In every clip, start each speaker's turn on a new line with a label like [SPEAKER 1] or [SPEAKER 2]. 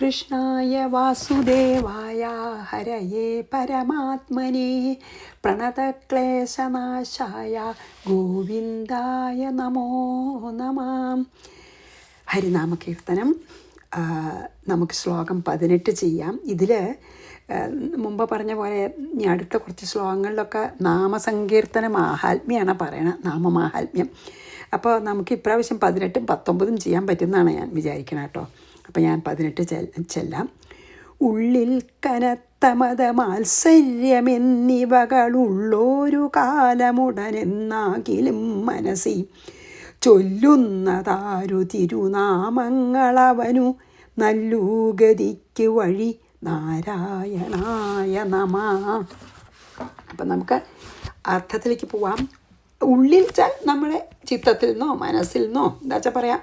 [SPEAKER 1] കൃഷ്ണായ വാസുദേവായ ഹരയേ പരമാത്മനേ പ്രണതക്ലേശനാശായ ഗോവിന്ദായ നമോ നമഃ. ഹരിനാമകീർത്തനം. നമുക്ക് ശ്ലോകം 18 ചെയ്യാം. ഇതിൽ മുമ്പ് പറഞ്ഞ പോലെ ഇനി അടുത്ത കുറച്ച് ശ്ലോകങ്ങളിലൊക്കെ നാമസങ്കീർത്തന മാഹാത്മ്യമാണ് പറയണത്, നാമമാഹാത്മ്യം. അപ്പോൾ നമുക്ക് ഇപ്രാവശ്യം 18ഉം 19ഉം ചെയ്യാൻ പറ്റുമെന്നാണ് ഞാൻ വിചാരിക്കണം കേട്ടോ. അപ്പോൾ ഞാൻ 18 ചെല്ലാം. ഉള്ളിൽ കനത്ത മതമാത്സര്യമെന്നിവകളുള്ളൊരു കാലമുടനെന്നാകിലും മനസ്സി ചൊല്ലുന്നതാരു തിരുനാമങ്ങളവനു നല്ലു ഗതിക്ക് വഴി നാരായണായ നമഃ. അപ്പം നമുക്ക് അർത്ഥത്തിലേക്ക് പോവാം. ഉള്ളിൽ വെച്ചാൽ നമ്മുടെ ചിത്തത്തിൽ നിന്നോ മനസ്സിൽ നിന്നോ എന്താ വെച്ചാൽ പറയാം.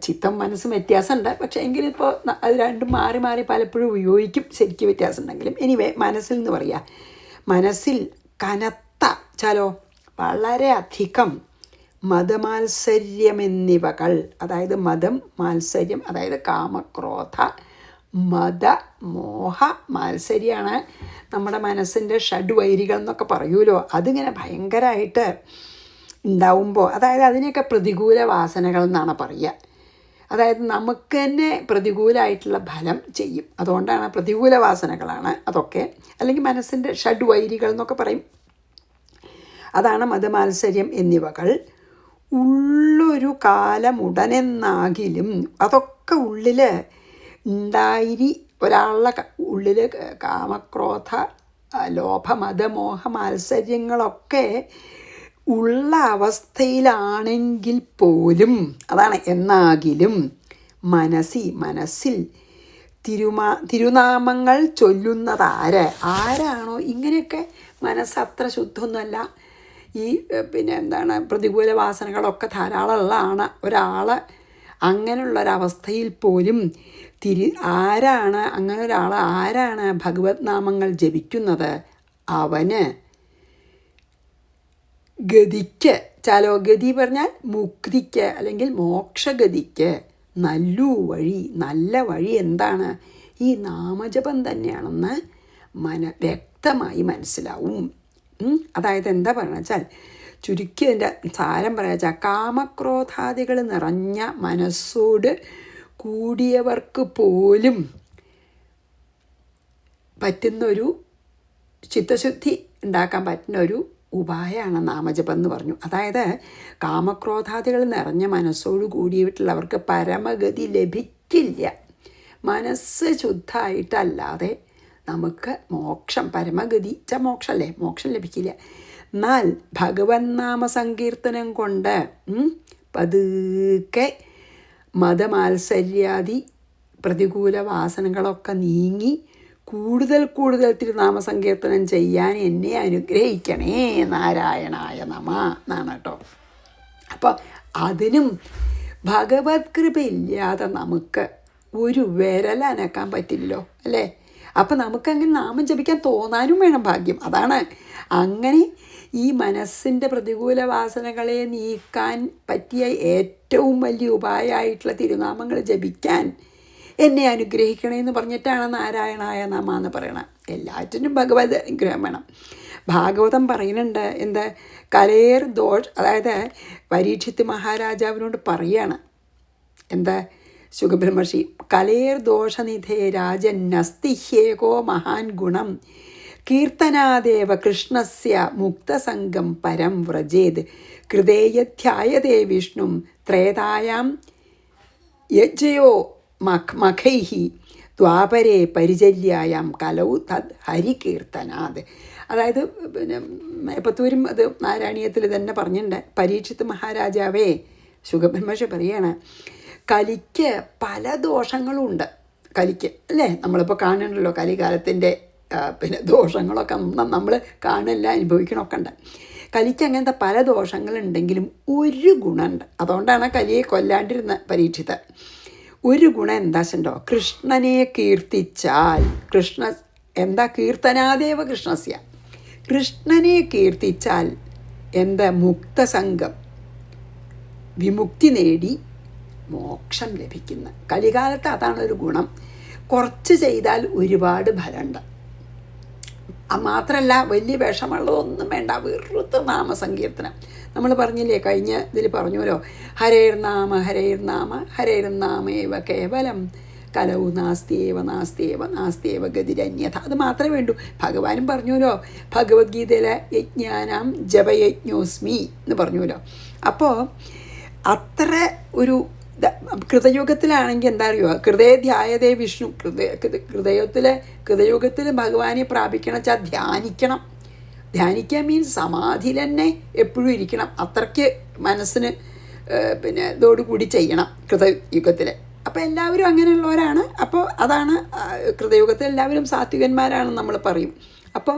[SPEAKER 1] ചിത്തം മനസ്സും വ്യത്യാസമുണ്ട്, പക്ഷേ എങ്കിലും ഇപ്പോൾ അത് രണ്ടും മാറി മാറി പലപ്പോഴും ഉപയോഗിക്കും, ശരിക്കും വ്യത്യാസം ഉണ്ടെങ്കിലും. എനിവേ മനസ്സിൽ എന്ന് പറയുക. മനസ്സിൽ കനത്ത ചാലോ വളരെ അധികം മതമാത്സര്യമെന്നിവകൾ, അതായത് മതം മാത്സര്യം, അതായത് കാമക്രോധ മത മോഹ മാത്സര്യമാണ് നമ്മുടെ മനസ്സിൻ്റെ ഷഡ്വൈരികൾ എന്നൊക്കെ പറയൂലോ. അതിങ്ങനെ ഭയങ്കരമായിട്ട് ഉണ്ടാവുമ്പോൾ, അതായത് അതിനെയൊക്കെ പ്രതികൂല വാസനകൾ എന്നാണ് പറയുക. അതായത് നമുക്ക് തന്നെ പ്രതികൂലമായിട്ടുള്ള ഫലം ചെയ്യും. അതുകൊണ്ടാണ് പ്രതികൂല വാസനകളാണ് അതൊക്കെ, അല്ലെങ്കിൽ മനസ്സിൻ്റെ ഷഡ്വൈരികൾ എന്നൊക്കെ പറയും. അതാണ് മതമാത്സര്യം എന്നിവകൾ. ഉള്ളൊരു കാലമുടനെന്നാകിലും അതൊക്കെ ഉള്ളിൽ ഉണ്ടായി, ഒരാളുടെ ഉള്ളിൽ കാമക്രോധ ലോഭമതമോഹ മാത്സര്യങ്ങളൊക്കെ ഉള്ള അവസ്ഥയിലാണെങ്കിൽ പോലും, അതാണ് എന്നാകിലും, മനസ്സിൽ തിരുനാമങ്ങൾ ചൊല്ലുന്നത് ആരാണോ ഇങ്ങനെയൊക്കെ മനസ്സത്ര ശുദ്ധമൊന്നുമല്ല, ഈ എന്താണ് പ്രതികൂല വാസനകളൊക്കെ ധാരാളമുള്ളതാണ് ഒരാൾ. അങ്ങനെയുള്ളൊരവസ്ഥയിൽ പോലും ആരാണ് ഭഗവത് നാമങ്ങൾ ജപിക്കുന്നത്, അവന് ഗതിക്ക്, ചാലോ ഗതി പറഞ്ഞാൽ മുക്തിക്ക് അല്ലെങ്കിൽ മോക്ഷഗതിക്ക് നല്ല വഴി എന്താണ്, ഈ നാമജപം തന്നെയാണെന്ന് വ്യക്തമായി മനസ്സിലാവും. അതായത് എന്താ പറയുക വെച്ചാൽ, ചുരുക്കി അതിൻ്റെ സാരം പറയുക വെച്ചാൽ, കാമക്രോധാദികൾ നിറഞ്ഞ മനസ്സോട് കൂടിയവർക്ക് പോലും പറ്റുന്നൊരു ചിത്തശുദ്ധി ഉണ്ടാക്കാൻ പറ്റുന്നൊരു ഉപായമാണ് നാമജപം എന്ന് പറഞ്ഞു. അതായത് കാമക്രോധാദികൾ നിറഞ്ഞ മനസ്സോട് കൂടിയിട്ടുള്ളവർക്ക് പരമഗതി ലഭിക്കില്ല. മനസ്സ് ശുദ്ധമായിട്ടല്ലാതെ നമുക്ക് മോക്ഷം, പരമഗതി മോക്ഷമല്ലേ, മോക്ഷം ലഭിക്കില്ല. എന്നാൽ ഭഗവൻ നാമസങ്കീർത്തനം കൊണ്ട് പതുക്കെ മതമാത്സര്യാദി പ്രതികൂല വാസനകളൊക്കെ നീങ്ങി കൂടുതൽ തിരുനാമസങ്കീർത്തനം ചെയ്യാൻ എന്നെ അനുഗ്രഹിക്കണേ നാരായണായ നമഃ എന്നാണ് കേട്ടോ. അപ്പോൾ അതിനും ഭഗവത് കൃപയില്ലാതെ നമുക്ക് ഒരു വിരലനക്കാൻ പറ്റില്ലല്ലോ അല്ലേ. അപ്പം നമുക്കങ്ങനെ നാമം ജപിക്കാൻ തോന്നാനും വേണം ഭാഗ്യം. അതാണ് അങ്ങനെ ഈ മനസ്സിൻ്റെ പ്രതികൂല വാസനകളെ നീക്കാൻ പറ്റിയ ഏറ്റവും വലിയ ഉപായമായിട്ടുള്ള തിരുനാമങ്ങൾ ജപിക്കാൻ എന്നെ അനുഗ്രഹിക്കണമെന്ന് പറഞ്ഞിട്ടാണ് നാരായണായ നമഃ എന്ന് പറയണം. എല്ലാറ്റിനും ഭഗവത് അനുഗ്രഹം വേണം. ഭാഗവതം പറയുന്നുണ്ട് എന്ത്, കലേർ ദോഷ്, അതായത് പരീക്ഷിത്ത് മഹാരാജാവിനോട് പറയാണ് എന്താ, ശുഖബ്രഹ്മർഷി, കലേർ ദോഷനിധേ രാജൻ നസ്തിഹ്യേകോ മഹാൻ ഗുണം കീർത്തനാദേവ കൃഷ്ണസ്യ മുക്തസംഗം പരം വ്രജേത് കൃതേയധ്യായതേ വിഷ്ണും ത്രേതായാം യജ്ജയോ മഖൈഹി ദ്വാപരേ പരിചര്യായാം കലൗ തദ് ഹരികീർത്തനാത്. അതായത് മേപ്പത്തൂരും അത് നാരായണീയത്തിൽ തന്നെ പറഞ്ഞിട്ടുണ്ട്. പരീക്ഷിത്ത് മഹാരാജാവേ, ശുഖബ്രഹ്മർഷി പറയാണ്, കലിക്ക് പല ദോഷങ്ങളുമുണ്ട്. കലിക്ക് അല്ലേ, നമ്മളിപ്പോൾ കാണുന്നുണ്ടല്ലോ കലികാലത്തിൻ്റെ ദോഷങ്ങളൊക്കെ നമ്മൾ കാണില്ല, അനുഭവിക്കണമൊക്കെ ഉണ്ട്. കലിക്ക് അങ്ങനത്തെ പല ദോഷങ്ങളുണ്ടെങ്കിലും ഒരു ഗുണമുണ്ട്. അതുകൊണ്ടാണ് കലിയെ കൊല്ലാണ്ടിരുന്ന പരീക്ഷിത്. ഒരു ഗുണം എന്താ വെച്ചിട്ടുണ്ടോ, കൃഷ്ണനെ കീർത്തിച്ചാൽ, കീർത്തനാദേവ കൃഷ്ണസ്യ, കൃഷ്ണനെ കീർത്തിച്ചാൽ എന്താ, മുക്തസംഗം വിമുക്തി നേടി മോക്ഷം ലഭിക്കുന്ന. കലികാലത്ത് അതാണ് ഒരു ഗുണം. കുറച്ച് ചെയ്താൽ ഒരുപാട് ഫലമുണ്ട്. മാത്രമല്ല വലിയ വിഷമുള്ളതൊന്നും വേണ്ട, വെറുതെ നാമസങ്കീർത്തനം. നമ്മൾ പറഞ്ഞില്ലേ, കഴിഞ്ഞ ഇതിൽ പറഞ്ഞുവല്ലോ, ഹരേർനാമ ഹരേർനാമ ഹരേർനാമേവ കേവലം കലൗ നാസ്തിയേവ നാസ്തിയേവ നാസ്തിയേവ ഗതിരന്യഥ. അത് മാത്രമേ വേണ്ടൂ. ഭഗവാനും പറഞ്ഞുവല്ലോ ഭഗവത്ഗീതയിലെ യജ്ഞാനാം ജപയജ്ഞോസ്മി എന്ന് പറഞ്ഞുവല്ലോ. അപ്പോൾ അത്ര ഒരു കൃതയുഗത്തിലാണെങ്കിൽ എന്താ അറിയുക, ഹൃദയധ്യായതേ വിഷ്ണു. കൃതയുഗത്തിൽ ഭഗവാനെ പ്രാപിക്കണം വെച്ചാൽ ധ്യാനിക്കണം. ധ്യാനിക്കാൻ മീൻസ് സമാധിയിൽ തന്നെ എപ്പോഴും ഇരിക്കണം. അത്രയ്ക്ക് മനസ്സിന് ഇതോടുകൂടി ചെയ്യണം കൃതയുഗത്തിൽ. അപ്പോൾ എല്ലാവരും അങ്ങനെയുള്ളവരാണ്. അപ്പോൾ അതാണ് കൃതയുഗത്തിൽ എല്ലാവരും സാത്വികന്മാരാണെന്ന് നമ്മൾ പറയും. അപ്പോൾ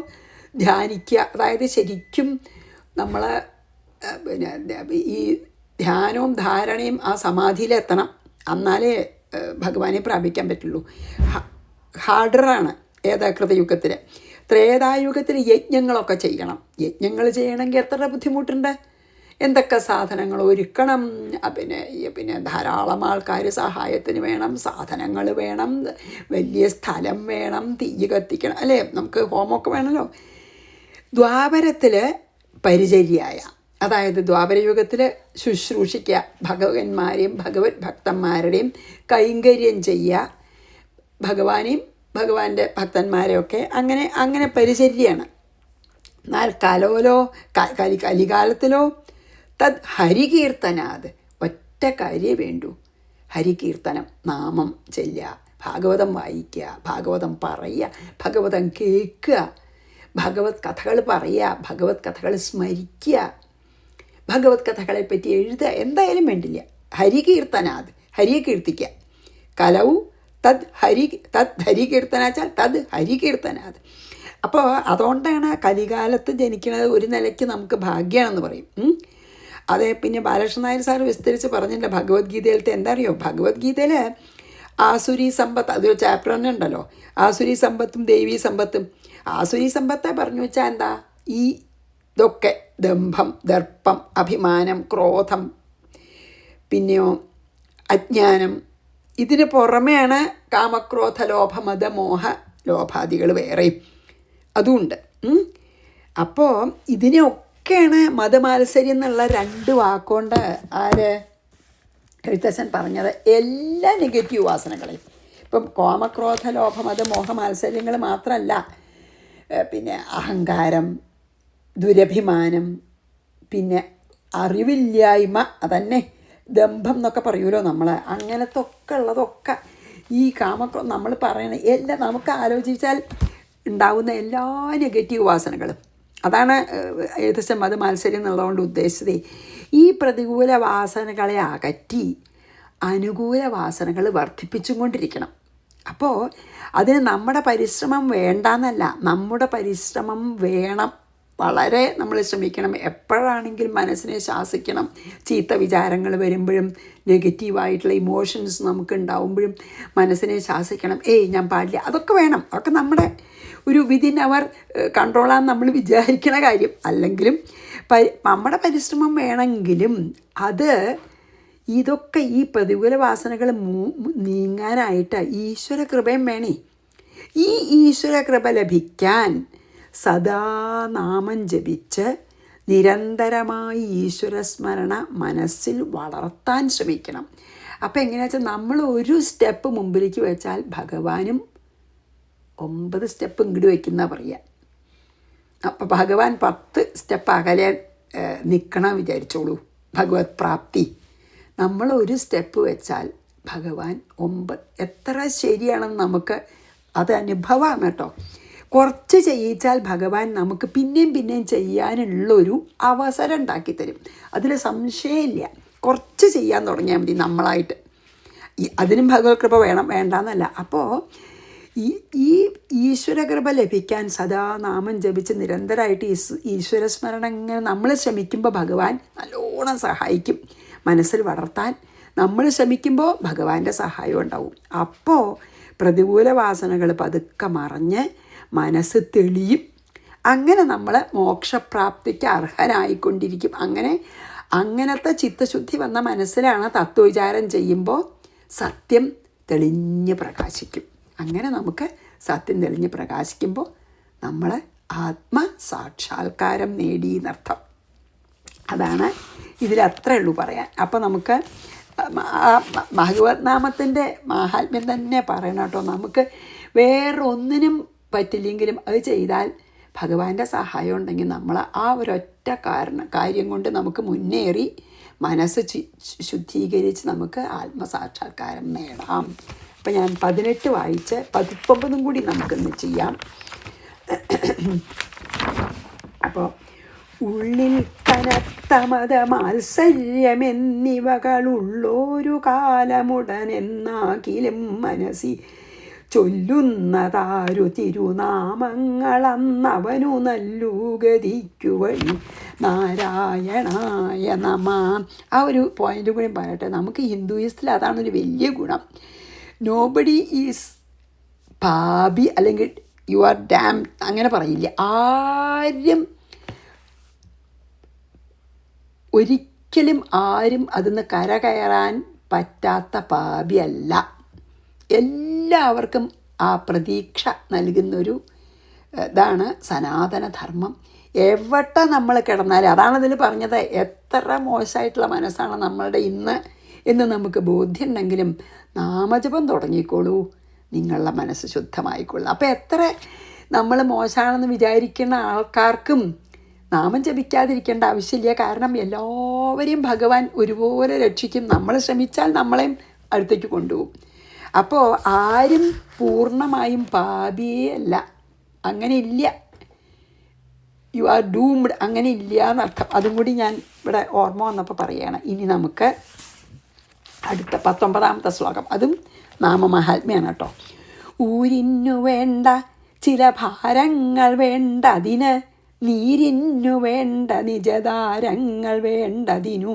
[SPEAKER 1] ധ്യാനിക്കുക, അതായത് ശരിക്കും നമ്മൾ ഈ ധ്യാനവും ധാരണയും ആ സമാധിയിലെത്തണം. എന്നാലേ ഭഗവാനെ പ്രാപിക്കാൻ പറ്റുള്ളൂ. ഹാർഡറാണ് ഏതാ കൃതയുഗത്തിൽ. ത്രേതായുഗത്തിൽ യജ്ഞങ്ങളൊക്കെ ചെയ്യണം. യജ്ഞങ്ങൾ ചെയ്യണമെങ്കിൽ എത്ര ബുദ്ധിമുട്ടുണ്ട്. എന്തൊക്കെ സാധനങ്ങൾ ഒരുക്കണം, പിന്നെ ധാരാളം ആൾക്കാർ സഹായത്തിന് വേണം, സാധനങ്ങൾ വേണം, വലിയ സ്ഥലം വേണം, തീ കത്തിക്കണം, അല്ലേ, നമുക്ക് ഹോമമൊക്കെ വേണമല്ലോ. ദ്വാപരത്തിൽ പരിചര്യായ, അതായത് ദ്വാപരയുഗത്തിൽ ശുശ്രൂഷിക്കുക, ഭഗവന്മാരെയും ഭഗവത് ഭക്തന്മാരുടെയും കൈങ്കര്യം ചെയ്യുക, ഭഗവാനെയും ഭഗവാന്റെ ഭക്തന്മാരെയൊക്കെ അങ്ങനെ പരിചര്യമാണ്. എന്നാൽ കലികാലത്തിലോ തത് ഹരികീർത്തനാത്, ഒറ്റ കാര്യേ വേണ്ടൂ, ഹരികീർത്തനം, നാമം ചെല്ലുക, ഭാഗവതം വായിക്കുക, ഭാഗവതം പറയുക, ഭാഗവതം കേൾക്കുക, ഭഗവത് കഥകൾ പറയുക, ഭഗവത് കഥകൾ സ്മരിക്കുക, ഭഗവത് കഥകളെപ്പറ്റി എഴുതുക, എന്തായാലും വേണ്ടില്ല. ഹരികീർത്തനാത്, ഹരിയെ കീർത്തിക്കുക. കലൗ തത് ഹരികീർത്തനാച്ചാൽ തത് ഹരികീർത്തനാത്. അപ്പോൾ അതുകൊണ്ടാണ് കലികാലത്ത് ജനിക്കുന്നത് ഒരു നിലയ്ക്ക് നമുക്ക് ഭാഗ്യമാണെന്ന് പറയും. അതേ പിന്നെ ബാലകൃഷ്ണൻ നായർ സാർ വിസ്തരിച്ച് പറഞ്ഞില്ല ഭഗവത്ഗീതയിലത്തെ. എന്താ അറിയോ, ഭഗവത്ഗീതയിൽ ആസുരി സമ്പത്ത്, അതൊരു ചാപ്റ്റർ തന്നെ ഉണ്ടല്ലോ, ആസുരി സമ്പത്തും ദേവീ സമ്പത്തും. ആസുരി സമ്പത്തെ പറഞ്ഞു വെച്ചാൽ എന്താ, ഈ ഇതൊക്കെ ദംഭം, ദർപ്പം, അഭിമാനം, ക്രോധം, പിന്നെയോ അജ്ഞാനം. ഇതിന് പുറമെയാണ് കാമക്രോധ ലോഭമത മോഹ ലോഭാദികൾ വേറെയും അതുമുണ്ട്. അപ്പോൾ ഇതിനെയൊക്കെയാണ് മതമാത്സര്യം എന്നുള്ള 2 വാക്കുകൊണ്ട് എഴുത്തച്ഛൻ പറഞ്ഞത്. എല്ലാ നെഗറ്റീവ് വാസനകളെയും, ഇപ്പം കാമക്രോധ ലോഭമത മോഹ മാത്സര്യങ്ങൾ മാത്രമല്ല, പിന്നെ അഹങ്കാരം, ദുരഭിമാനം, പിന്നെ അറിവില്ലായ്മ, അതന്നെ ദംഭം എന്നൊക്കെ പറയുമല്ലോ നമ്മൾ, അങ്ങനത്തെ ഒക്കെ ഉള്ളതൊക്കെ ഈ നമ്മൾ പറയണ എല്ലാം നമുക്ക് ആലോചിച്ചാൽ ഉണ്ടാകുന്ന എല്ലാ നെഗറ്റീവ് വാസനകളും. അതാണ് എഴുത്തച്ഛൻ മതമാത്സര്യം എന്നുള്ളതുകൊണ്ട് ഉദ്ദേശിച്ചത്. ഈ പ്രതികൂല വാസനകളെ അകറ്റി അനുകൂല വാസനകൾ വർദ്ധിപ്പിച്ചും കൊണ്ടിരിക്കണം. അപ്പോൾ അതിന് നമ്മുടെ പരിശ്രമം വേണ്ടാന്നല്ല, നമ്മുടെ പരിശ്രമം വേണം. വളരെ നമ്മൾ ശ്രമിക്കണം. എപ്പോഴാണെങ്കിലും മനസ്സിനെ ശാസിക്കണം. ചീത്ത വിചാരങ്ങൾ വരുമ്പോഴും നെഗറ്റീവായിട്ടുള്ള ഇമോഷൻസ് നമുക്ക് ഉണ്ടാവുമ്പോഴും മനസ്സിനെ ശാസിക്കണം. ഞാൻ പാടില്ല, അതൊക്കെ വേണം. അതൊക്കെ നമ്മുടെ ഒരു വിതിൻ അവർ കൺട്രോളാന്ന് നമ്മൾ വിചാരിക്കണ കാര്യം. അല്ലെങ്കിലും നമ്മുടെ പരിശ്രമം വേണമെങ്കിലും ഇതൊക്കെ ഈ പ്രതികൂല വാസനകൾ നീങ്ങാനായിട്ട് ഈശ്വര കൃപയും വേണേ. ഈ ഈശ്വര കൃപ ലഭിക്കാൻ സദാ നാമം ജപിച്ച് നിരന്തരമായി ഈശ്വരസ്മരണ മനസ്സിൽ വളർത്താൻ ശ്രമിക്കണം. അപ്പോൾ എങ്ങനെയാ വെച്ചാൽ നമ്മൾ ഒരു സ്റ്റെപ്പ് മുമ്പിലേക്ക് വെച്ചാൽ ഭഗവാനും 9 സ്റ്റെപ്പ് ഇങ്ങോട്ട് വയ്ക്കുന്ന പറയുക. അപ്പോൾ ഭഗവാൻ 10 സ്റ്റെപ്പ് അകലെ നിൽക്കണം വിചാരിച്ചോളൂ. ഭഗവത് പ്രാപ്തി നമ്മൾ ഒരു സ്റ്റെപ്പ് വെച്ചാൽ ഭഗവാൻ 9. എത്ര ശരിയാണെന്ന് നമുക്ക് അത് അനുഭവമാണ് കേട്ടോ. കുറച്ച് ചെയ്യിച്ചാൽ ഭഗവാൻ നമുക്ക് പിന്നെയും ചെയ്യാനുള്ളൊരു അവസരം ഉണ്ടാക്കിത്തരും. അതിൽ സംശയമില്ല. കുറച്ച് ചെയ്യാൻ തുടങ്ങിയാൽ മതി നമ്മളായിട്ട്. അതിനും ഭഗവത് കൃപ വേണ്ടാന്നല്ല. അപ്പോൾ ഈ ഈശ്വരകൃപ ലഭിക്കാൻ സദാ നാമം ജപിച്ച് നിരന്തരമായിട്ട് ഈശ്വരസ്മരണ ഇങ്ങനെ നമ്മൾ ശ്രമിക്കുമ്പോൾ ഭഗവാൻ നല്ലോണം സഹായിക്കും. മനസ്സിൽ വളർത്താൻ നമ്മൾ ശ്രമിക്കുമ്പോൾ ഭഗവാന്റെ സഹായം ഉണ്ടാവും. അപ്പോൾ പ്രതികൂല വാസനകൾ പതുക്കെ മറഞ്ഞ് മനസ്സ് തെളിയും. അങ്ങനെ നമ്മൾ മോക്ഷപ്രാപ്തിക്ക് അർഹനായിക്കൊണ്ടിരിക്കും. അങ്ങനെ അങ്ങനത്തെ ചിത്തശുദ്ധി വന്ന മനസ്സിലാണ് തത്വവിചാരം ചെയ്യുമ്പോൾ സത്യം തെളിഞ്ഞ് പ്രകാശിക്കും. അങ്ങനെ നമുക്ക് സത്യം തെളിഞ്ഞ് പ്രകാശിക്കുമ്പോൾ നമ്മൾ ആത്മസാക്ഷാത്കാരം നേടിയെന്നർത്ഥം. അതാണ് ഇതിലത്രേ ഉള്ളൂ പറയാൻ. അപ്പോൾ നമുക്ക് ഭഗവത് നാമത്തിൻ്റെ മാഹാത്മ്യം തന്നെ പറയണം കേട്ടോ. നമുക്ക് വേറൊന്നിനും പറ്റില്ലെങ്കിലും അത് ചെയ്താൽ ഭഗവാന്റെ സഹായം ഉണ്ടെങ്കിൽ നമ്മൾ ആ ഒരൊറ്റ കാര്യം കൊണ്ട് നമുക്ക് മുന്നേറി മനസ്സ് ശുദ്ധീകരിച്ച് നമുക്ക് ആത്മസാക്ഷാത്കാരം നേടാം. അപ്പം ഞാൻ 18 വായിച്ച് 19 കൂടി നമുക്കിന്ന് ചെയ്യാം. അപ്പോൾ ഉള്ളിൽ കനത്ത മതമാത്സര്യമെന്നിവകളുള്ളൊരു കാലമുടനെന്നാകിലും മനസ്സി ചൊല്ലുന്നതാരു തിരുനാമങ്ങളന്നവനു നല്ലു ഗതിക്കു വഴി നാരായണായ നമ. ആ ഒരു പോയിന്റ് കൂടി പറയട്ടെ. നമുക്ക് ഹിന്ദുയിസത്തിൽ അതാണൊരു വലിയ ഗുണം. നോബഡി ഈസ് പാപി അല്ലെങ്കിൽ യു ആർ ഡാം അങ്ങനെ പറയില്ല. ആരും ഒരിക്കലും അതിന്ന് കരകയറാൻ പറ്റാത്ത പാപിയല്ല. എല്ലാവർക്കും ആ പ്രതീക്ഷ നൽകുന്നൊരു ഇതാണ് സനാതനധർമ്മം. എവിടെ നമ്മൾ കിടന്നാലും അതാണതിൽ പറഞ്ഞത്. എത്ര മോശമായിട്ടുള്ള മനസ്സാണ് നമ്മളുടെ ഇന്ന് എന്ന് നമുക്ക് ബോധ്യമുണ്ടെങ്കിലും നാമജപം തുടങ്ങിക്കോളൂ, നിങ്ങളുടെ മനസ്സ് ശുദ്ധമായിക്കൊള്ളു. അപ്പോൾ എത്ര നമ്മൾ മോശമാണെന്ന് വിചാരിക്കുന്ന ആൾക്കാർക്കും നാമം ജപിക്കാതിരിക്കേണ്ട ആവശ്യമില്ല. കാരണം എല്ലാവരെയും ഭഗവാൻ ഒരുപോലെ രക്ഷിക്കും. നമ്മൾ ശ്രമിച്ചാൽ നമ്മളെയും അടുത്തേക്ക് കൊണ്ടുപോകും. അപ്പോൾ ആരും പൂർണ്ണമായും പാപിയേ അല്ല. അങ്ങനെ ഇല്ല. യു ആർ ഡൂംഡ് അങ്ങനെ ഇല്ല എന്നർത്ഥം. അതും കൂടി ഞാൻ ഇവിടെ ഓർമ്മ വന്നപ്പോൾ പറയുകയാണ്. ഇനി നമുക്ക് അടുത്ത 19ാമത്തെ ശ്ലോകം. അതും നാമമഹാത്മ്യാണ് കേട്ടോ. ഊരിന്നു വേണ്ട ചില ഭാരങ്ങൾ വേണ്ടതിന്, നീരിന്നു വേണ്ട നിജതാരങ്ങൾ വേണ്ടതിനു,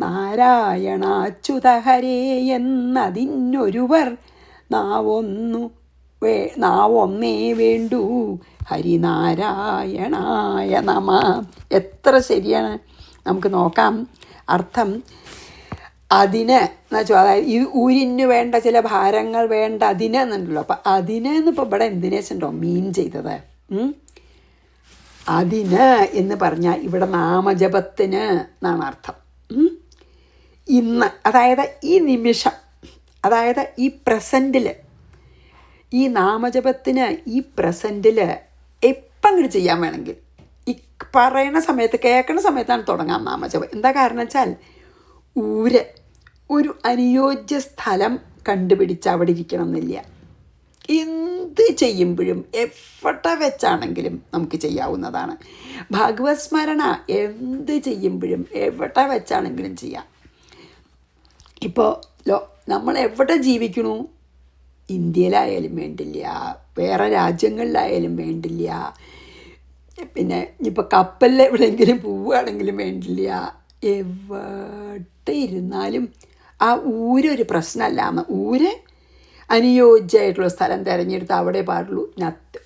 [SPEAKER 1] നാരായണാച്യുതഹരേ എന്നതിനൊരുവർ നാവൊന്നേ വേണ്ടു ഹരിനാരായണായ നമ. എത്ര ശരിയാണ്. നമുക്ക് നോക്കാം അർത്ഥം. അതിന് എന്ന് വെച്ചാൽ അതായത് ഈ ഊരിന് വേണ്ട ചില ഭാരങ്ങൾ വേണ്ട അതിന് എന്നുണ്ടല്ലോ. അപ്പം അതിന് എന്നിപ്പോൾ ഇവിടെ എന്തിനേച്ചുണ്ടോ മീൻ ചെയ്തത്. അതിന് എന്ന് പറഞ്ഞാൽ ഇവിടെ നാമജപത്തിന് എന്നാണ് അർത്ഥം. ഇന്ന് അതായത് ഈ നിമിഷം, അതായത് ഈ പ്രസൻറ്റിൽ, ഈ നാമജപത്തിന് ഈ പ്രസൻറ്റിൽ എപ്പം അങ്ങോട്ട് ചെയ്യാൻ വേണമെങ്കിൽ ഈ പറയുന്ന സമയത്ത് കേൾക്കുന്ന സമയത്താണ് തുടങ്ങാം നാമജപം. എന്താ കാരണം വെച്ചാൽ ഒരു അനുയോജ്യ സ്ഥലം കണ്ടുപിടിച്ച് അവിടെ ഇരിക്കണം എന്നില്ല. എന്ത് ചെയ്യുമ്പോഴും എവിടെ വെച്ചാണെങ്കിലും നമുക്ക് ചെയ്യാവുന്നതാണ്. ഭഗവത് സ്മരണ എന്ത് ചെയ്യുമ്പോഴും എവിടെ വെച്ചാണെങ്കിലും ചെയ്യാം. ഇപ്പോൾ നമ്മൾ എവിടെ ജീവിക്കണു, ഇന്ത്യയിലായാലും വേണ്ടില്ല, വേറെ രാജ്യങ്ങളിലായാലും വേണ്ടില്ല, പിന്നെ ഇപ്പോൾ കപ്പലിൽ എവിടെയെങ്കിലും പോവുകയാണെങ്കിലും വേണ്ടില്ല, എവിടെ ഇരുന്നാലും ആ ഊരൊരു പ്രശ്നമല്ല. ഊര് അനുയോജ്യമായിട്ടുള്ള സ്ഥലം തിരഞ്ഞെടുത്ത് അവിടെ പാടുള്ളൂ.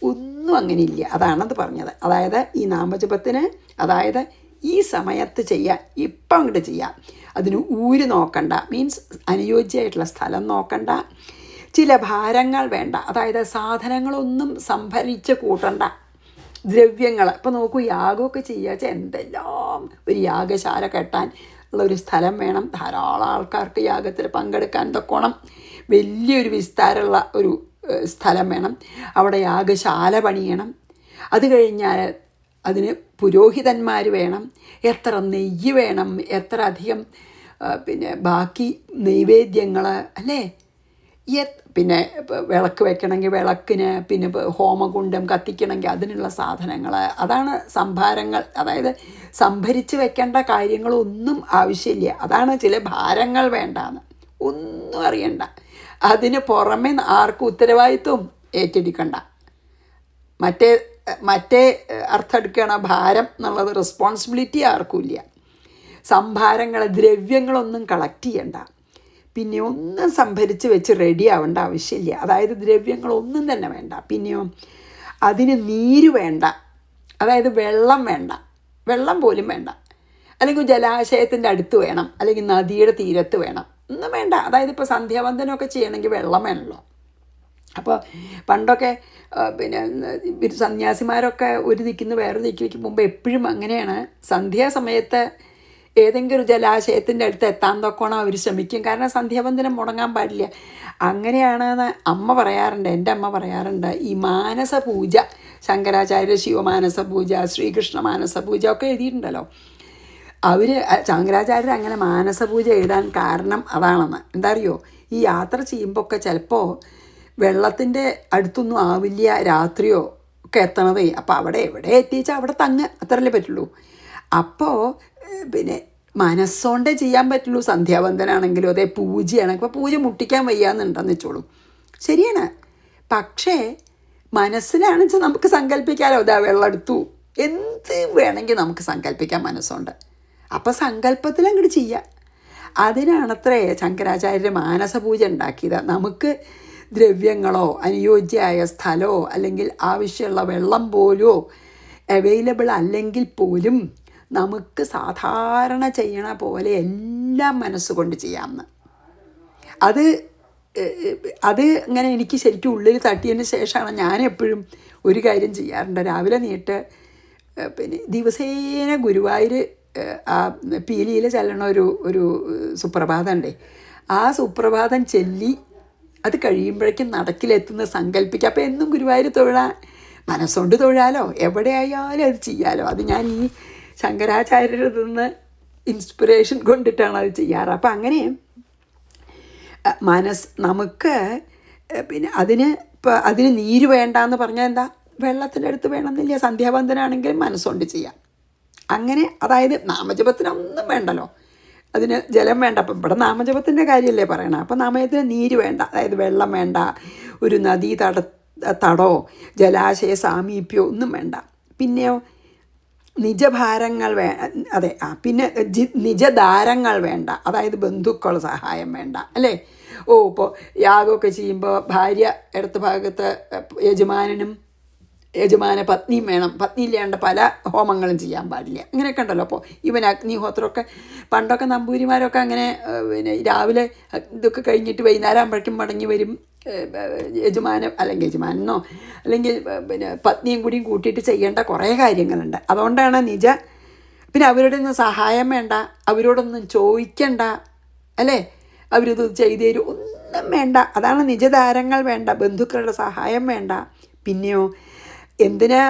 [SPEAKER 1] ഒന്നും അങ്ങനെ ഇല്ല. അതാണത് പറഞ്ഞത്. അതായത് ഈ നാമജപത്തിന്, അതായത് ഈ സമയത്ത് ചെയ്യാൻ, ഇപ്പം അങ്ങോട്ട് ചെയ്യാം. അതിന് ഊര് നോക്കണ്ട, മീൻസ് അനുയോജ്യമായിട്ടുള്ള സ്ഥലം നോക്കണ്ട. ചില ഭാരങ്ങൾ വേണ്ട, അതായത് സാധനങ്ങളൊന്നും സംഭരിച്ച് കൂട്ടണ്ട. ദ്രവ്യങ്ങൾ ഇപ്പോൾ നോക്കൂ, യാഗമൊക്കെ ചെയ്യുക എന്തെല്ലാം, ഒരു യാഗശാല കെട്ടാൻ ഉള്ളൊരു സ്ഥലം വേണം. ധാരാളം ആൾക്കാർക്ക് യാഗത്തിൽ പങ്കെടുക്കാൻ തൊക്കോണം വലിയൊരു വിസ്താരമുള്ള ഒരു സ്ഥലം വേണം. അവിടെ യാഗശാല പണിയണം. അത് കഴിഞ്ഞാൽ അതിന് പുരോഹിതന്മാർ വേണം. എത്ര നെയ്യ് വേണം, എത്ര അധികം പിന്നെ ബാക്കി നൈവേദ്യങ്ങൾ അല്ലേ. പിന്നെ വിളക്ക് വെക്കണമെങ്കിൽ വിളക്കിന്, പിന്നെ ഹോമകുണ്ഡം കത്തിക്കണമെങ്കിൽ അതിനുള്ള സാധനങ്ങൾ, അതാണ് സംഭാരങ്ങൾ. അതായത് സംഭരിച്ച് വെക്കേണ്ട കാര്യങ്ങളൊന്നും ആവശ്യമില്ല. അതാണ് ചില ഭാരങ്ങൾ വേണ്ടാന്ന്. ഒന്നും അറിയണ്ട. അതിന് പുറമെ ആർക്കും ഉത്തരവാദിത്വം ഏറ്റെടുക്കണ്ട. മറ്റേ അർത്ഥം എടുക്കുകയാണ് ഭാരം എന്നുള്ളത്. റെസ്പോൺസിബിലിറ്റി ആർക്കും ഇല്ല. സംഭാരങ്ങൾ, ദ്രവ്യങ്ങളൊന്നും കളക്ട് ചെയ്യണ്ട. പിന്നെ ഒന്നും സംഭരിച്ച് വെച്ച് റെഡി ആവേണ്ട ആവശ്യമില്ല. അതായത് ദ്രവ്യങ്ങളൊന്നും തന്നെ വേണ്ട. പിന്നെയോ അതിന് നീര് വേണ്ട, അതായത് വെള്ളം വേണ്ട, വെള്ളം പോലും വേണ്ട. അല്ലെങ്കിൽ ജലാശയത്തിൻ്റെ അടുത്ത് വേണം, അല്ലെങ്കിൽ നദിയുടെ തീരത്ത് വേണം, ഒന്നും വേണ്ട. അതായത് ഇപ്പോൾ സന്ധ്യാവന്ദനമൊക്കെ ചെയ്യണമെങ്കിൽ വെള്ളം വേണമല്ലോ. അപ്പോൾ പണ്ടൊക്കെ പിന്നെ സന്യാസിമാരൊക്കെ ഒരു ദിക്കിന്ന് വേറൊരു ദിക്കിലേക്ക് പോകുമ്പോൾ എപ്പോഴും അങ്ങനെയാണ്, സന്ധ്യാസമയത്ത് ഏതെങ്കിലും ഒരു ജലാശയത്തിൻ്റെ അടുത്ത് എത്താൻ തൊക്കോണം അവർ ശ്രമിക്കും. കാരണം സന്ധ്യാവന്ദനം മുടങ്ങാൻ പാടില്ല. അങ്ങനെയാണെന്ന് അമ്മ പറയാറുണ്ട്, എൻ്റെ അമ്മ പറയാറുണ്ട്. ഈ മാനസ പൂജ, ശങ്കരാചാര്യ ശിവമാനസ പൂജ, ശ്രീകൃഷ്ണ മാനസ പൂജ ഒക്കെ എഴുതിയിട്ടുണ്ടല്ലോ. അവർ ശങ്കരാചാര്യർ അങ്ങനെ മാനസ പൂജ എഴുതാൻ കാരണം അതാണെന്ന്. എന്താ അറിയോ, ഈ യാത്ര ചെയ്യുമ്പോൾ ഒക്കെ ചിലപ്പോൾ വെള്ളത്തിൻ്റെ അടുത്തൊന്നും ആവില്ല, രാത്രിയോ ഒക്കെ എത്തണതേ. അപ്പോൾ അവിടെ എവിടെ എത്തിച്ചാൽ അവിടെ തങ്ങ്, അത്രയല്ലേ പറ്റുള്ളൂ. അപ്പോൾ പിന്നെ മനസ്സോണ്ടേ ചെയ്യാൻ പറ്റുള്ളൂ. സന്ധ്യാവന്ദനാണെങ്കിലും അതേ, പൂജയാണെങ്കിൽ ഇപ്പോൾ പൂജ മുട്ടിക്കാൻ വയ്യാന്നുണ്ടെന്ന് വെച്ചോളൂ, ശരിയാണ്. പക്ഷേ മനസ്സിലാണെന്ന് വെച്ചാൽ നമുക്ക് സങ്കല്പിക്കാമല്ലോ, ഇതാ വെള്ളം എടുത്തു, എന്ത് വേണമെങ്കിൽ നമുക്ക് സങ്കല്പിക്കാം മനസ്സുകൊണ്ട്. അപ്പോൾ സങ്കല്പത്തിൽ അങ്ങോട്ട് ചെയ്യുക. അതിനാണത്രേ ശങ്കരാചാര്യർ മാനസപൂജ ഉണ്ടാക്കിയത്. നമുക്ക് ദ്രവ്യങ്ങളോ അനുയോജ്യമായ സ്ഥലമോ അല്ലെങ്കിൽ ആവശ്യമുള്ള വെള്ളം പോലോ അവൈലബിൾ അല്ലെങ്കിൽ പോലും നമുക്ക് സാധാരണ ചെയ്യണ പോലെ എല്ലാം മനസ്സുകൊണ്ട് ചെയ്യാമെന്ന്. അത് ഇങ്ങനെ എനിക്ക് ശരിക്കും ഉള്ളിൽ തട്ടിയതിന് ശേഷമാണ് ഞാൻ എപ്പോഴും ഒരു കാര്യം ചെയ്യാറുണ്ട്. രാവിലെ നീട്ട് പിന്നെ ദിവസേന ഗുരുവായൂർ ആ പീലിയിൽ ചെല്ലണ ഒരു സുപ്രഭാതം ഉണ്ടേ, ആ സുപ്രഭാതം ചൊല്ലി അത് കഴിയുമ്പോഴേക്കും നടക്കിലെത്തുന്ന സങ്കല്പിക്കുക. അപ്പോൾ എന്നും ഗുരുവായൂർ തൊഴാൻ, മനസ്സുകൊണ്ട് തൊഴാലോ, എവിടെയായാലും അത് ചെയ്യാലോ. അത് ഞാൻ ഈ ശങ്കരാചാര്യരിൽ നിന്ന് ഇൻസ്പിറേഷൻ കൊണ്ടിട്ടാണ് അത് ചെയ്യാറ്. അപ്പം അങ്ങനെ നമുക്ക് പിന്നെ അതിന് നീര് വേണ്ടാന്ന് പറഞ്ഞാൽ എന്താ, വെള്ളത്തിൻ്റെ അടുത്ത് വേണമെന്നില്ല. സന്ധ്യാവന്ദനാണെങ്കിലും മനസ്സുകൊണ്ട് ചെയ്യാം. അങ്ങനെ അതായത് നാമജപത്തിനൊന്നും വേണ്ടല്ലോ, അതിന് ജലം വേണ്ട. അപ്പം ഇവിടെ നാമജപത്തിൻ്റെ കാര്യമല്ലേ പറയണം. അപ്പം നാമജപത്തിന് നീര് വേണ്ട, അതായത് വെള്ളം വേണ്ട, ഒരു നദീ തടോ ജലാശയ സാമീപ്യമോ ഒന്നും വേണ്ട. പിന്നെയോ നിജഭാരങ്ങൾ പിന്നെ നിജധാരങ്ങൾ വേണ്ട, അതായത് ബന്ധുക്കൾ സഹായം വേണ്ട, അല്ലേ. ഇപ്പോൾ യാഗമൊക്കെ ചെയ്യുമ്പോൾ ഭാര്യ ഇടത്ത് ഭാഗത്ത് യജമാന പത്നിയും വേണം, പത്നി ഇല്ലാണ്ട് പല ഹോമങ്ങളും ചെയ്യാൻ പാടില്ല, അങ്ങനെയൊക്കെ ഉണ്ടല്ലോ. അപ്പോൾ ഇവൻ അഗ്നിഹോത്രമൊക്കെ പണ്ടൊക്കെ നമ്പൂതിരിമാരൊക്കെ അങ്ങനെ പിന്നെ രാവിലെ ഇതൊക്കെ കഴിഞ്ഞിട്ട് വൈകുന്നേരം ആകുമ്പോഴേക്കും മടങ്ങി വരും. യജമാനനോ അല്ലെങ്കിൽ പിന്നെ പത്നിയും കൂടിയും കൂട്ടിയിട്ട് ചെയ്യേണ്ട കുറേ കാര്യങ്ങളുണ്ട്. അതുകൊണ്ടാണ് പിന്നെ അവരുടെ ഒന്നും സഹായം വേണ്ട, അവരോടൊന്നും ചോദിക്കണ്ട, അല്ലേ. അവരിത് ചെയ്തു തരും, ഒന്നും വേണ്ട. അതാണ് നിജധാരങ്ങൾ വേണ്ട, ബന്ധുക്കളുടെ സഹായം വേണ്ട. പിന്നെയോ എന്തിനാ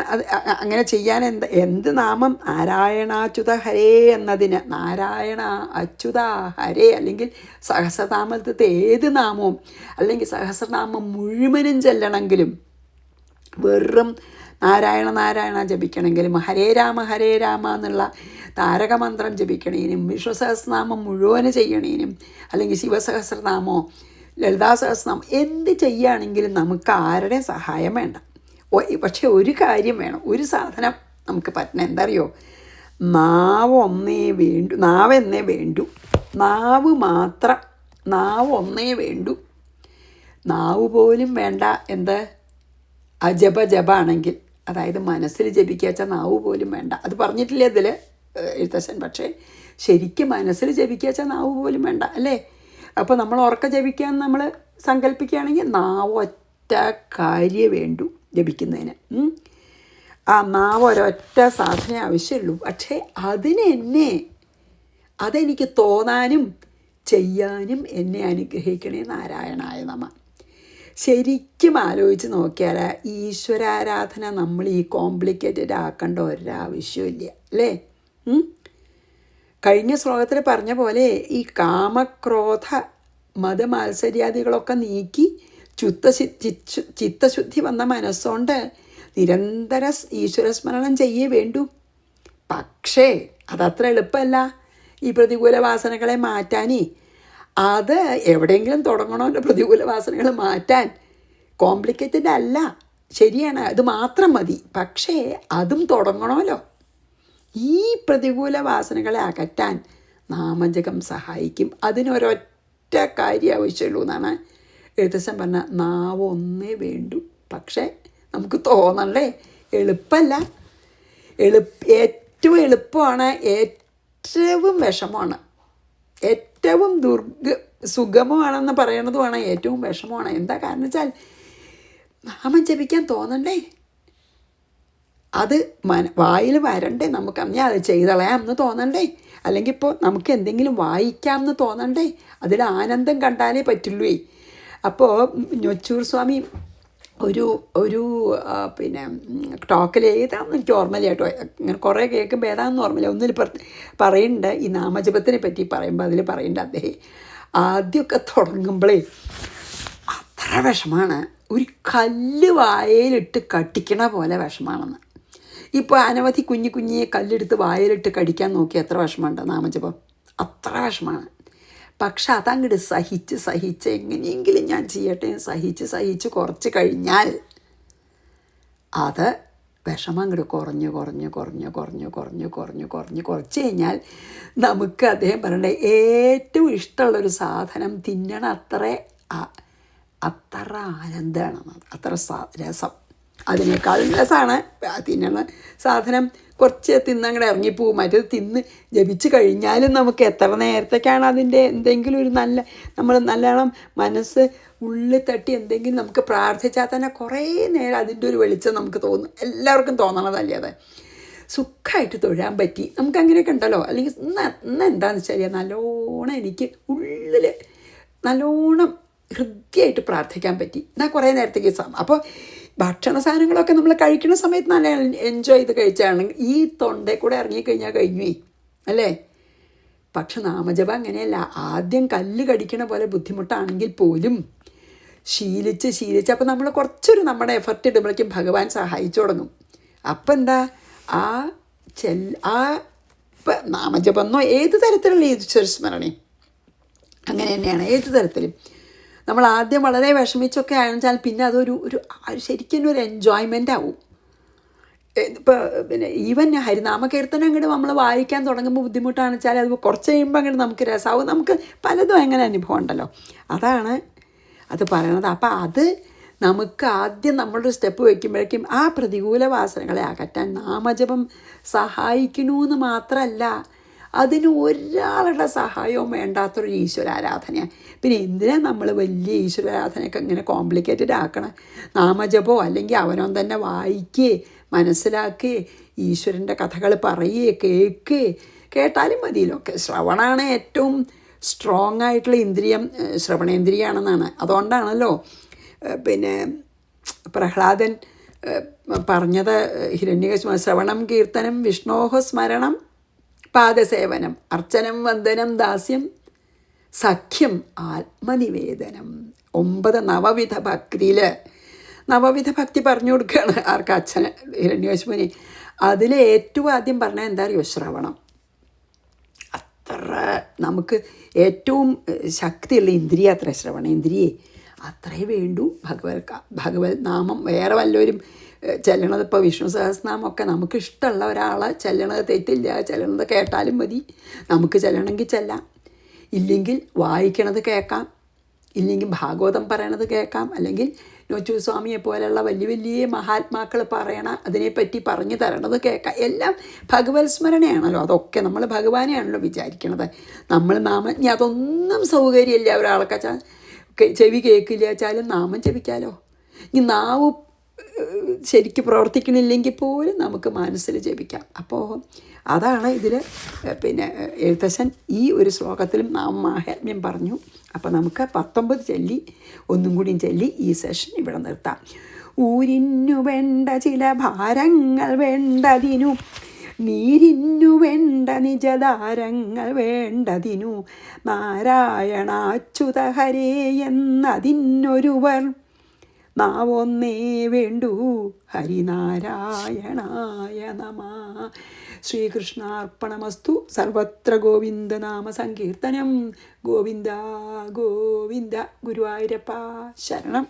[SPEAKER 1] അങ്ങനെ ചെയ്യാൻ? എന്ത് നാമം? നാരായണാച്യുത ഹരേ എന്നതിന്. നാരായണ അച്യുത ഹരേ അല്ലെങ്കിൽ സഹസ്രനാമത്തെ ഏത് നാമവും അല്ലെങ്കിൽ സഹസ്രനാമം മുഴുവനും ചെല്ലണമെങ്കിലും വെറും നാരായണ നാരായണ ജപിക്കണമെങ്കിലും ഹരേ രാമ എന്നുള്ള താരകമന്ത്രം ജപിക്കണേനും വിഷ്ണു സഹസ്രനാമം മുഴുവന് ചെയ്യണേനും അല്ലെങ്കിൽ ശിവസഹസ്രനാമോ ലളിതാ സഹസ്രനാമം എന്ത് ചെയ്യുകയാണെങ്കിലും നമുക്ക് ആരുടെയും സഹായം വേണ്ട. പക്ഷെ ഒരു കാര്യം വേണം, ഒരു സാധനം നമുക്ക് പറ്റണം. എന്താ അറിയോ? നാവെന്നേ വേണ്ടൂ. നാവ് മാത്രം, നാവ് ഒന്നേ വേണ്ടൂ. നാവ് പോലും വേണ്ട. എന്ത് ജപാണെങ്കിൽ, അതായത് മനസ്സിൽ ജപിക്കുക വെച്ചാൽ നാവ് പോലും വേണ്ട. അത് പറഞ്ഞിട്ടില്ല ഇതിൽ എഴുത്തച്ഛൻ. പക്ഷേ ശരിക്കും മനസ്സിൽ ജപിക്കുക വെച്ചാൽ നാവ് പോലും വേണ്ട, അല്ലേ. അപ്പോൾ നമ്മൾ ഉറക്ക ജപിക്കാൻ നമ്മൾ സങ്കല്പിക്കുകയാണെങ്കിൽ നാവ് ഒറ്റ കാര്യം വേണ്ടു ജപിക്കുന്നതിന്. ആ നാവ് ഒരൊറ്റ സാധനം ആവശ്യമുള്ളൂ. പക്ഷേ അതെനിക്ക് തോന്നാനും ചെയ്യാനും എന്നെ അനുഗ്രഹിക്കണേ നാരായണായ നമഃ. ശരിക്കും ആലോചിച്ച് നോക്കിയാൽ ഈശ്വരാരാധന നമ്മൾ ഈ കോംപ്ലിക്കേറ്റഡ് ആക്കേണ്ട ഒരാവശ്യമില്ല, അല്ലേ. കഴിഞ്ഞ ശ്ലോകത്തിൽ പറഞ്ഞ പോലെ ഈ കാമക്രോധ മതമാത്സര്യാദികളൊക്കെ നീക്കി ചിത്തശുദ്ധി വന്ന മനസ്സുകൊണ്ട് നിരന്തര ഈശ്വരസ്മരണം ചെയ്യേ വേണ്ടൂ. പക്ഷേ അതത്ര എളുപ്പമല്ല ഈ പ്രതികൂല വാസനകളെ മാറ്റാനേ. അത് എവിടെയെങ്കിലും തുടങ്ങണമല്ലോ പ്രതികൂല വാസനകൾ മാറ്റാൻ. കോംപ്ലിക്കേറ്റഡ് അല്ല, ശരിയാണ്, അത് മാത്രം മതി. പക്ഷേ അതും തുടങ്ങണമല്ലോ. ഈ പ്രതികൂല വാസനകളെ അകറ്റാൻ നാമജപം സഹായിക്കും. അതിനൊരൊറ്റ കാര്യം ആവശ്യമുള്ളൂ എന്നാണ് എഴുത്തച്ഛൻ പറഞ്ഞ. നാവ് ഒന്നേ വേണ്ടൂ. പക്ഷേ നമുക്ക് തോന്നണ്ടേ, എളുപ്പമല്ല. ഏറ്റവും എളുപ്പമാണ്, ഏറ്റവും വിഷമമാണ്, ഏറ്റവും സുഗമമാണെന്ന് പറയണതുമാണ്, ഏറ്റവും വിഷമമാണ്. എന്താ കാരണം വെച്ചാൽ നാമം ജപിക്കാൻ തോന്നണ്ടേ, അത് വായിൽ വരണ്ടേ, നമുക്ക് ഞാൻ അത് ചെയ്തളയാം എന്ന് തോന്നണ്ടേ, അല്ലെങ്കിൽ ഇപ്പോൾ നമുക്ക് എന്തെങ്കിലും വായിക്കാം എന്ന് തോന്നണ്ടേ, അതിൽ ആനന്ദം കണ്ടാലേ പറ്റുള്ളൂ. അപ്പോൾ ഞൊച്ചൂർ സ്വാമി ഒരു പിന്നെ ടോക്കിൽ ഏതാണെന്ന് എനിക്ക് ഓർമ്മയില്ല കേട്ടോ, ഇങ്ങനെ കുറേ കേൾക്കുമ്പോൾ ഏതാണെന്ന് ഓർമ്മയില്ല, ഒന്നിൽ പറയുന്നുണ്ട് ഈ നാമജപത്തിനെ പറ്റി പറയുമ്പോൾ അതിൽ പറയുന്നുണ്ട് അദ്ദേഹം ആദ്യമൊക്കെ തുടങ്ങുമ്പോഴേ അത്ര വിഷമാണ്, ഒരു കല്ല് വായയിലിട്ട് കടിക്കണ പോലെ വിഷമാണെന്ന്. ഇപ്പോൾ അനവധി കുഞ്ഞിയെ കല്ലെടുത്ത് വായയിലിട്ട് കടിക്കാൻ നോക്കി എത്ര വിഷമമുണ്ട് നാമജപം, അത്ര വിഷമാണ്. പക്ഷെ അതങ്ങോട്ട് സഹിച്ച് എങ്ങനെയെങ്കിലും ഞാൻ ചെയ്യട്ടെ സഹിച്ച് കുറച്ച് കഴിഞ്ഞാൽ അത് വിഷമം അങ്ങോട്ട് കുറച്ച് കഴിഞ്ഞാൽ നമുക്ക് അദ്ദേഹം പറയണ്ടേ ഏറ്റവും ഇഷ്ടമുള്ളൊരു സാധനം തിന്നണ അത്ര ആനന്ദമാണ്, അത്ര രസം. അതിനേക്കാൾ രസമാണ് തിന്നണ സാധനം കുറച്ച് തിന്നങ്ങടെ ഇറങ്ങിപ്പോവും. മറ്റേത് തിന്ന് ജപിച്ച് കഴിഞ്ഞാലും നമുക്ക് എത്ര നേരത്തേക്കാണ് അതിൻ്റെ എന്തെങ്കിലും ഒരു നമ്മൾ നല്ലോണം മനസ്സ് ഉള്ളിൽ തട്ടി എന്തെങ്കിലും നമുക്ക് പ്രാർത്ഥിച്ചാൽ തന്നെ കുറേ നേരം അതിൻ്റെ ഒരു വെളിച്ചം നമുക്ക് തോന്നും. എല്ലാവർക്കും തോന്നണതല്ലേ അത്, സുഖമായിട്ട് തൊഴാൻ പറ്റി, നമുക്ക് അങ്ങനെയൊക്കെ ഉണ്ടല്ലോ. അല്ലെങ്കിൽ ഇന്ന് എന്താണെന്ന് വെച്ചാൽ നല്ലോണം എനിക്ക് ഉള്ളിൽ നല്ലോണം ഹൃദ്യമായിട്ട് പ്രാർത്ഥിക്കാൻ പറ്റി, എന്നാൽ കുറേ നേരത്തേക്ക് അപ്പോൾ ഭക്ഷണ സാധനങ്ങളൊക്കെ നമ്മൾ കഴിക്കുന്ന സമയത്ത് നല്ല എൻജോയ് ചെയ്ത് കഴിച്ചാണ് ഈ തൊണ്ടയിൽ കൂടെ ഇറങ്ങിക്കഴിഞ്ഞാൽ കഴിഞ്ഞു അല്ലേ. പക്ഷെ നാമജപം അങ്ങനെയല്ല, ആദ്യം കല്ല് കടിക്കണ പോലെ ബുദ്ധിമുട്ടാണെങ്കിൽ പോലും ശീലിച്ച് അപ്പോൾ നമ്മൾ കുറച്ചൊരു നമ്മുടെ എഫർട്ട് ഇടുമ്പോഴേക്കും ഭഗവാൻ സഹായിച്ചു തുടങ്ങും. അപ്പം എന്താ ഇപ്പം നാമജപമെന്നോ ഏത് തരത്തിലുള്ള ഈശ്വരസ്മരണയും അങ്ങനെ തന്നെയാണ്, ഏത് തരത്തിലും നമ്മൾ ആദ്യം വളരെ വിഷമിച്ചൊക്കെ ആണെച്ചാൽ പിന്നെ അതൊരു ശരിക്കും ഒരു എൻജോയ്മെൻ്റ് ആവും. ഇപ്പോൾ പിന്നെ ഈവൻ ഹരിനാമകീർത്തനം അങ്ങോട്ട് നമ്മൾ വായിക്കാൻ തുടങ്ങുമ്പോൾ ബുദ്ധിമുട്ടാണെന്ന് വെച്ചാൽ അത് കുറച്ച് കഴിയുമ്പോൾ അങ്ങോട്ട് നമുക്ക് രസമാവും. നമുക്ക് പലതും അങ്ങനെ അനുഭവം ഉണ്ടല്ലോ, അതാണ് അത് പറയണത്. അപ്പം അത് നമുക്ക് ആദ്യം നമ്മളൊരു സ്റ്റെപ്പ് വയ്ക്കുമ്പോഴേക്കും ആ പ്രതികൂല വാസനകളെ അകറ്റാൻ നാമജപം സഹായിക്കണമെന്ന് മാത്രമല്ല, അതിന് ഒരാളുടെ സഹായവും വേണ്ടാത്തൊരു ഈശ്വരാരാധനയാണ്. പിന്നെ എന്തിനാണ് നമ്മൾ വലിയ ഈശ്വരാരാധനയൊക്കെ ഇങ്ങനെ കോംപ്ലിക്കേറ്റഡ് ആക്കണം? നാമജപോ അല്ലെങ്കിൽ അവനവൻ തന്നെ വായിക്കേ മനസ്സിലാക്കേ ഈശ്വരൻ്റെ കഥകൾ പറയേ കേട്ടാലും മതിയല്ലോ. ശ്രവണമാണ് ഏറ്റവും സ്ട്രോങ് ആയിട്ടുള്ള ഇന്ദ്രിയം, ശ്രവണേന്ദ്രിയാണെന്നാണ്. അതുകൊണ്ടാണല്ലോ പിന്നെ പ്രഹ്ലാദൻ പറഞ്ഞത് ഹിരണ്യകശിപു ശ്രവണം കീർത്തനം വിഷ്ണോഹ സ്മരണം പാദസേവനം അർച്ചനം വന്ദനം ദാസ്യം സഖ്യം ആത്മനിവേദനം. 9 നവവിധ ഭക്തിയിൽ നവവിധ ഭക്തി പറഞ്ഞു കൊടുക്കുകയാണ് ആർക്ക്? അച്ഛന് ഹിരണ്യകശിപുവിന്. അതിൽ ഏറ്റവും ആദ്യം പറഞ്ഞാൽ എന്താ അറിയോ? ശ്രവണം. അത്ര നമുക്ക് ഏറ്റവും ശക്തിയുള്ള ഇന്ദ്രിയ അത്ര ശ്രവണേന്ദ്രിയെ അത്രേ വേണ്ടൂ. ഭഗവത് നാമം വേറെ വല്ലവരും ചെല്ലണത്, ഇപ്പോൾ വിഷ്ണു സഹസ്രനാമമൊക്കെ നമുക്ക് ഇഷ്ടമുള്ള ഒരാളെ ചെല്ലണത് തെറ്റില്ല, ചെല്ലണത് കേട്ടാലും മതി. നമുക്ക് ചെല്ലണമെങ്കിൽ ചെല്ലാം, ഇല്ലെങ്കിൽ വായിക്കണത് കേൾക്കാം, ഇല്ലെങ്കിൽ ഭാഗവതം പറയണത് കേൾക്കാം, അല്ലെങ്കിൽ ഞൊച്ചൂർ സ്വാമിയെ പോലെയുള്ള വലിയ മഹാത്മാക്കൾ പറയണ അതിനെപ്പറ്റി പറഞ്ഞു തരണത് കേൾക്കാം. എല്ലാം ഭഗവത് സ്മരണയാണല്ലോ. അതൊക്കെ നമ്മൾ ഭഗവാനെയാണല്ലോ വിചാരിക്കണത്. നമ്മൾ ഇനി അതൊന്നും സൗകര്യമില്ല ഒരാൾക്ക് ചെവി കേൾക്കില്ല വെച്ചാലും നാമം ജപിക്കാമല്ലോ. ഇനി നാവ് ശരിക്കും പ്രവർത്തിക്കണില്ലെങ്കിൽ പോലും നമുക്ക് മനസ്സിൽ ജപിക്കാം. അപ്പോൾ അതാണ് ഇതിൽ പിന്നെ എഴുത്തച്ഛൻ ഈ ഒരു ശ്ലോകത്തിലും നാമമാഹാത്മ്യം പറഞ്ഞു. അപ്പോൾ നമുക്ക് 19 ചൊല്ലി ഒന്നും കൂടിയും ചൊല്ലി ഈ സെഷൻ ഇവിടെ നിർത്താം. ഊരിന്നു വേണ്ട ചില ഭാരങ്ങൾ വേണ്ടതിനു, നീരിന്നു വേണ്ട നിജധാരങ്ങൾ വേണ്ടതിനു, നാരായണാച്യുത ഹരേ എന്നതിനൊരുവർ നാവൊന്നേ വേണ്ടു, ഹരിനാരായണായ നമഃ. ശ്രീകൃഷ്ണാർപ്പണമസ്തു. സർവത്ര ഗോവിന്ദനാമ സങ്കീർത്തനം. ഗോവിന്ദ ഗോവിന്ദ. ഗുരുവായൂരപ്പ ശരണം.